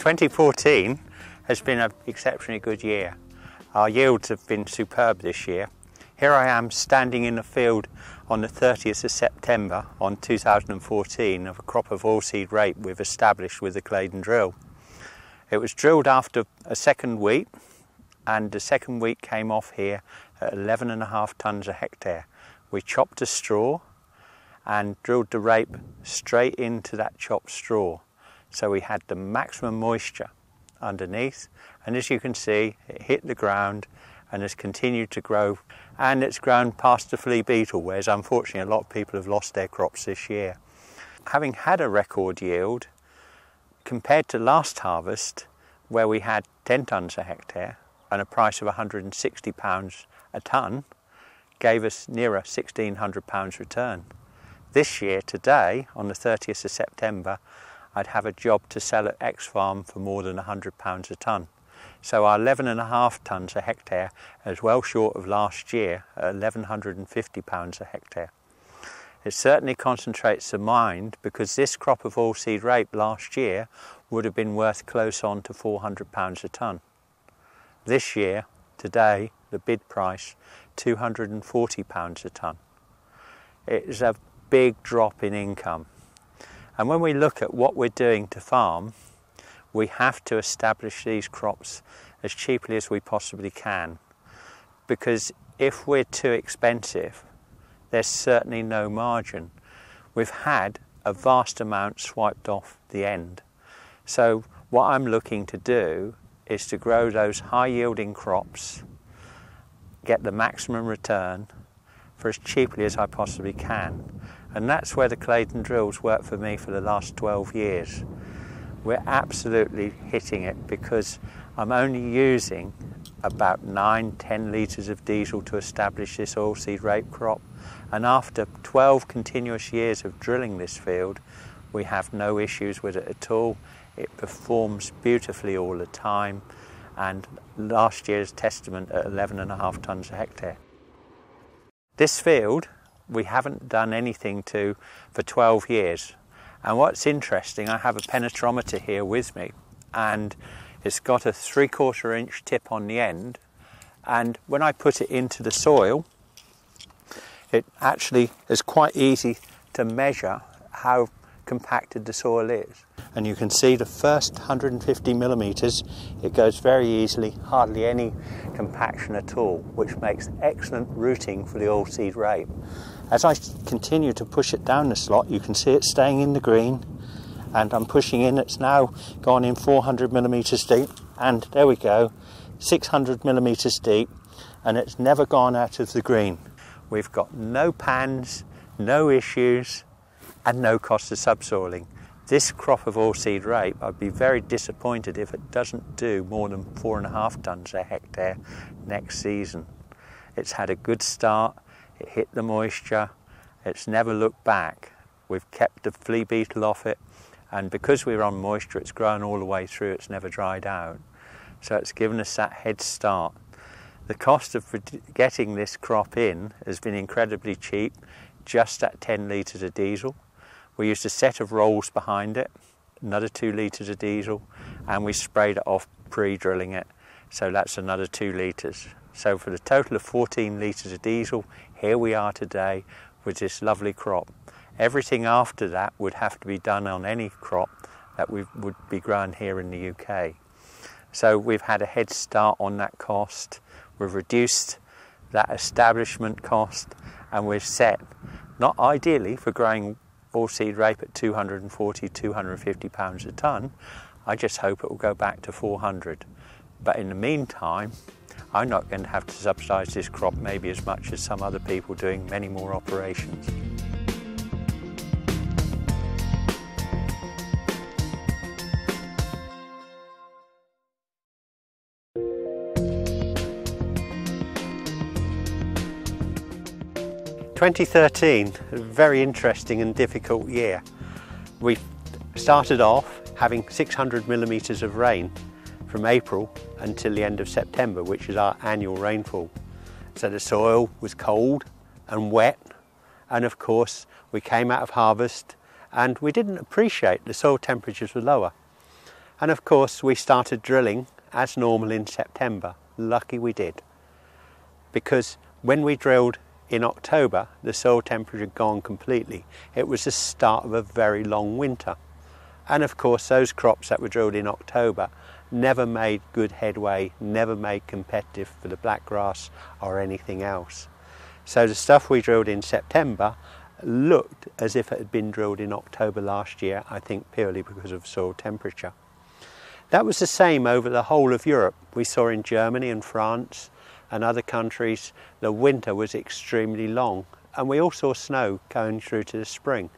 2014 has been an exceptionally good year. Our yields have been superb this year. Here I am standing in the field on the 30th of September on 2014 of a crop of oilseed rape we've established with the Claydon drill. It was drilled after a second wheat, and the second wheat came off here at 11.5 tonnes a hectare. We chopped a straw and drilled the rape straight into that chopped straw. So we had the maximum moisture underneath, and as you can see, it hit the ground and has continued to grow, and it's grown past the flea beetle, whereas unfortunately a lot of people have lost their crops this year. Having had a record yield, compared to last harvest, where we had 10 tonnes a hectare and a price of £160 a tonne, gave us nearer £1,600 return. This year, today, on the 30th of September, I'd have a job to sell at X Farm for more than £100 a tonne. So our 11.5 tonnes a hectare is well short of last year at £1,150 a hectare. It certainly concentrates the mind, because this crop of oilseed rape last year would have been worth close on to £400 a tonne. This year, today, the bid price, £240 a tonne. It is a big drop in income. And when we look at what we're doing to farm, we have to establish these crops as cheaply as we possibly can, because if we're too expensive, there's certainly no margin. We've had a vast amount swiped off the end. So what I'm looking to do is to grow those high yielding crops, get the maximum return for as cheaply as I possibly can. And that's where the Claydon drills worked for me for the last 12 years. We're absolutely hitting it, because I'm only using about 9-10 litres of diesel to establish this oilseed rape crop. And after 12 continuous years of drilling this field, we have no issues with it at all. It performs beautifully all the time, and last year's testament at 11.5 tonnes a hectare. This field we haven't done anything to for 12 years. And what's interesting, I have a penetrometer here with me, and it's got a 3/4 inch tip on the end, and when I put it into the soil, it actually is quite easy to measure how compacted the soil is. And you can see the first 150 millimetres, it goes very easily, hardly any compaction at all, which makes excellent rooting for the oilseed rape. As I continue to push it down the slot, you can see it staying in the green, and I'm pushing in. It's now gone in 400 millimetres deep, and there we go, 600 millimetres deep, and it's never gone out of the green. We've got no pans, no issues, and no cost of subsoiling. This crop of oilseed rape, I'd be very disappointed if it doesn't do more than 4.5 tonnes a hectare next season. It's had a good start, it hit the moisture, it's never looked back. We've kept the flea beetle off it, and because we're on moisture, it's grown all the way through, it's never dried out. So it's given us that head start. The cost of getting this crop in has been incredibly cheap, just at 10 litres of diesel. We used a set of rolls behind it, another 2 litres of diesel, and we sprayed it off pre-drilling it, so that's another 2 litres. So for the total of 14 litres of diesel, here we are today with this lovely crop. Everything after that would have to be done on any crop that would be grown here in the UK. So we've had a head start on that cost, we've reduced that establishment cost, and we're set, not ideally for growing oilseed rape at £240, £250 a tonne. I just hope it will go back to 400. But in the meantime, I'm not going to have to subsidise this crop maybe as much as some other people doing many more operations. "2013, a very interesting and difficult year. We started off having 600 millimetres of rain from April until the end of September, which is our annual rainfall. So the soil was cold and wet, and of course we came out of harvest and we didn't appreciate the soil temperatures were lower. And of course we started drilling as normal in September. Lucky we did, because when we drilled in October the soil temperature had gone completely. It was the start of a very long winter, and of course those crops that were drilled in October never made good headway, never made competitive for the blackgrass or anything else. So the stuff we drilled in September looked as if it had been drilled in October last year, I think purely because of soil temperature. That was the same over the whole of Europe. We saw in Germany and France and other countries the winter was extremely long, and we all saw snow going through to the spring.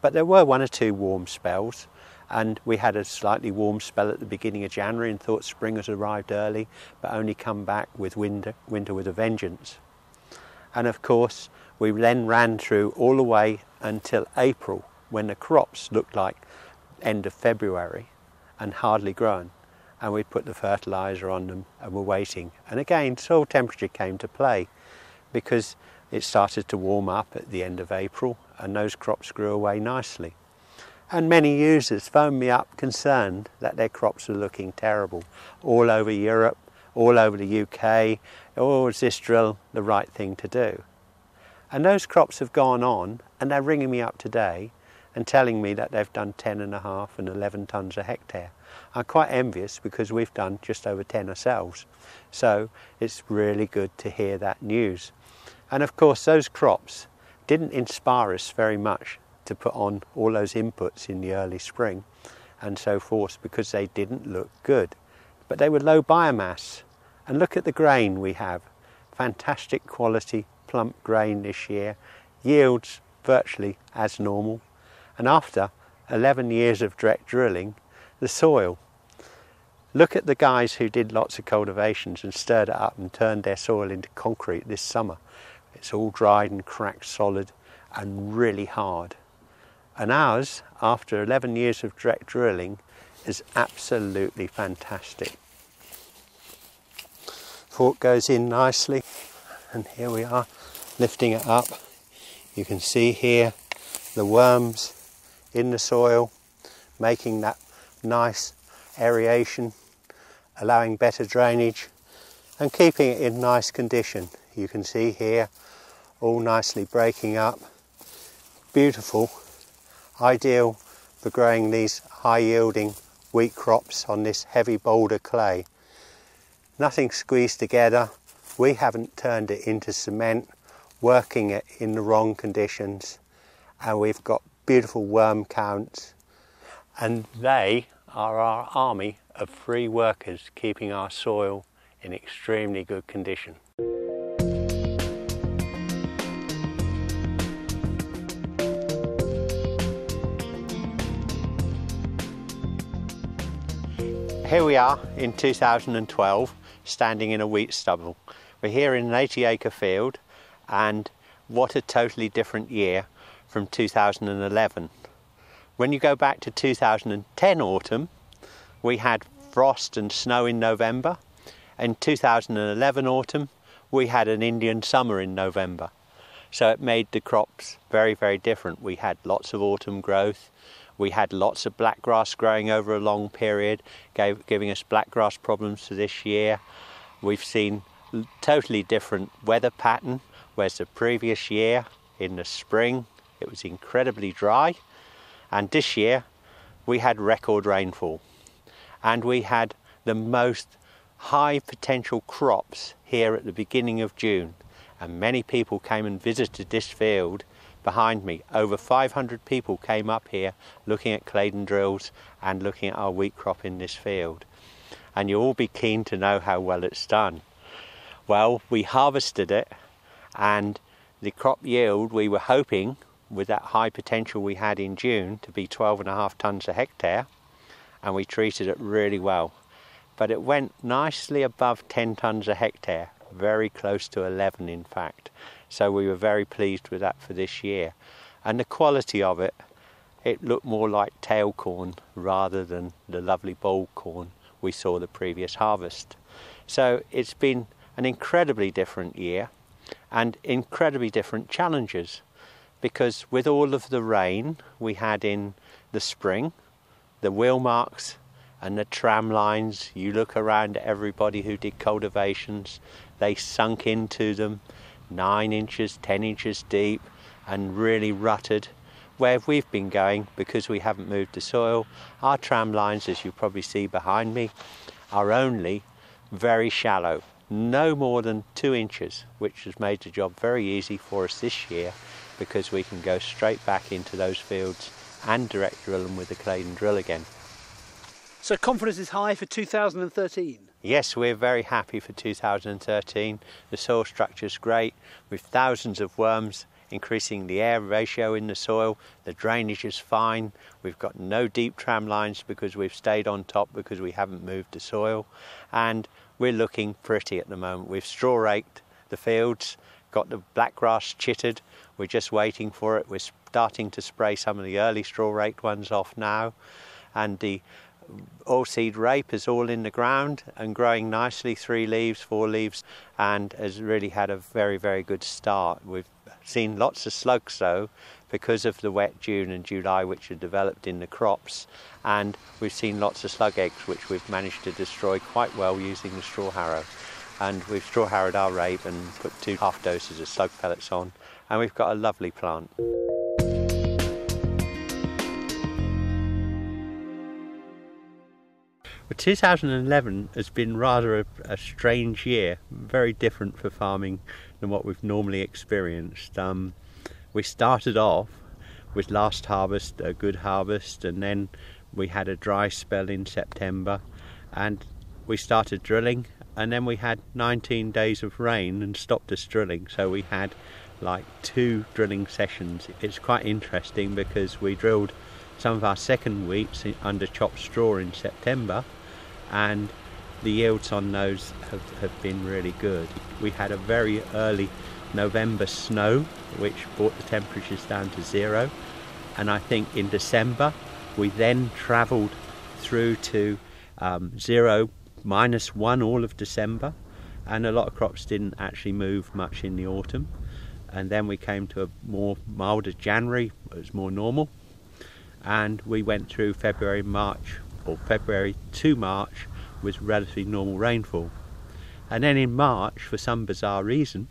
But there were 1 or 2 warm spells, and we had a slightly warm spell at the beginning of January and thought spring has arrived early, but only come back with winter with a vengeance. And of course we then ran through all the way until April, when the crops looked like end of February and hardly grown, and we put the fertiliser on them and were waiting. And again soil temperature came to play, because it started to warm up at the end of April and those crops grew away nicely. And many users phoned me up concerned that their crops were looking terrible all over Europe, all over the UK. Oh, is this drill the right thing to do? And those crops have gone on, and they're ringing me up today and telling me that they've done 10.5 and 11 tonnes a hectare. I'm quite envious, because we've done just over 10 ourselves. So it's really good to hear that news. And of course those crops didn't inspire us very much to put on all those inputs in the early spring and so forth, because they didn't look good. But they were low biomass. And look at the grain we have. Fantastic quality plump grain this year. Yields virtually as normal. And after 11 years of direct drilling, the soil. Look at the guys who did lots of cultivations and stirred it up and turned their soil into concrete this summer. It's all dried and cracked solid and really hard. And ours, after 11 years of direct drilling, is absolutely fantastic. Fork goes in nicely, and here we are lifting it up. You can see here the worms in the soil, making that nice aeration, allowing better drainage and keeping it in nice condition. You can see here all nicely breaking up. Beautiful, ideal for growing these high yielding wheat crops on this heavy boulder clay. Nothing squeezed together. We haven't turned it into cement, working it in the wrong conditions, and we've got beautiful worm counts, and they are our army of free workers keeping our soil in extremely good condition. Here we are in 2012, standing in a wheat stubble. We're here in an 80-acre field, and what a totally different year from 2011. When you go back to 2010 autumn, we had frost and snow in November. In 2011 autumn, we had an Indian summer in November. So it made the crops very, very different. We had lots of autumn growth. We had lots of blackgrass growing over a long period, giving us blackgrass problems for this year. We've seen totally different weather pattern, whereas the previous year in the spring it was incredibly dry, and this year we had record rainfall, and we had the most high potential crops here at the beginning of June, and many people came and visited this field behind me. Over 500 people came up here looking at Claydon drills and looking at our wheat crop in this field, and you'll all be keen to know how well it's done. Well, we harvested it, and the crop yield we were hoping with that high potential we had in June to be 12.5 tonnes a hectare, and we treated it really well. But it went nicely above 10 tonnes a hectare, very close to 11 in fact. So we were very pleased with that for this year. And the quality of it, it looked more like tail corn rather than the lovely bold corn we saw the previous harvest. So it's been an incredibly different year and incredibly different challenges, because with all of the rain we had in the spring, the wheel marks And the tram lines, you look around at everybody who did cultivations, they sunk into them 9 inches, 10 inches deep and really rutted. Where we've been going, because we haven't moved the soil, our tram lines, as you probably see behind me, are only very shallow, no more than 2 inches, which has made the job very easy for us this year, because we can go straight back into those fields and direct drill them with the Claydon drill again. So confidence is high for 2013? Yes, we're very happy for 2013. The soil structure's great, with thousands of worms, increasing the air ratio in the soil. The drainage is fine. We've got no deep tram lines because we've stayed on top because we haven't moved the soil. And we're looking pretty at the moment. We've straw raked the fields, got the black grass chittered. We're just waiting for it. We're starting to spray some of the early straw raked ones off now. And the oilseed rape is all in the ground and growing nicely, 3 leaves, 4 leaves, and has really had a very, very good start. We've seen lots of slugs though because of the wet June and July which are developed in the crops, and we've seen lots of slug eggs which we've managed to destroy quite well using the straw harrow. And we've straw harrowed our rape and put 2 half doses of slug pellets on, and we've got a lovely plant. Well, 2011 has been rather a strange year, very different for farming than what we've normally experienced. We started off with last harvest, a good harvest, and then we had a dry spell in September, and we started drilling, and then we had 19 days of rain and stopped us drilling, so we had like 2 drilling sessions. It's quite interesting because we drilled some of our second wheats under chopped straw in September, and the yields on those have been really good. We had a very early November snow which brought the temperatures down to 0, and I think in December we then travelled through to 0, -1 all of December, and a lot of crops didn't actually move much in the autumn. And then we came to a more milder January, it was more normal, and we went through February to March with relatively normal rainfall. And then in March, for some bizarre reason,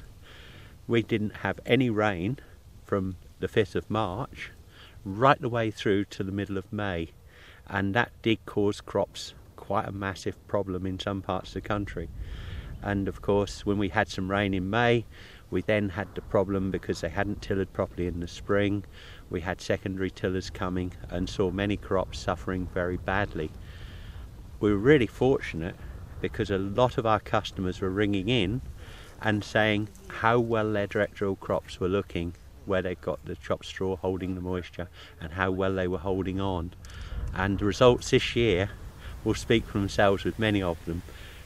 we didn't have any rain from the 5th of March right the way through to the middle of May, and that did cause crops quite a massive problem in some parts of the country. And of course, when we had some rain in May, we then had the problem because they hadn't tilled properly in the spring. We had secondary tillers coming and saw many crops suffering very badly. We were really fortunate because a lot of our customers were ringing in and saying how well their direct drill crops were looking, where they got the chopped straw holding the moisture and how well they were holding on. And the results this year will speak for themselves with many of them,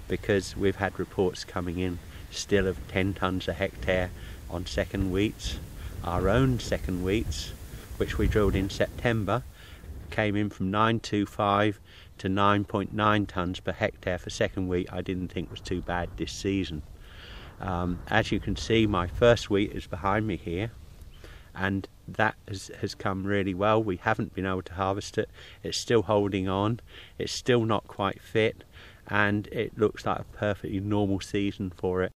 because we've had reports coming in still of 10 tonnes a hectare on second wheats. Our own second wheats, which we drilled in September, came in from 925 to 9.9 tonnes per hectare for second wheat. I didn't think was too bad this season. As you can see, my first wheat is behind me here, and that has come really well. We haven't been able to harvest it. It's still holding on. It's still not quite fit, and it looks like a perfectly normal season for it.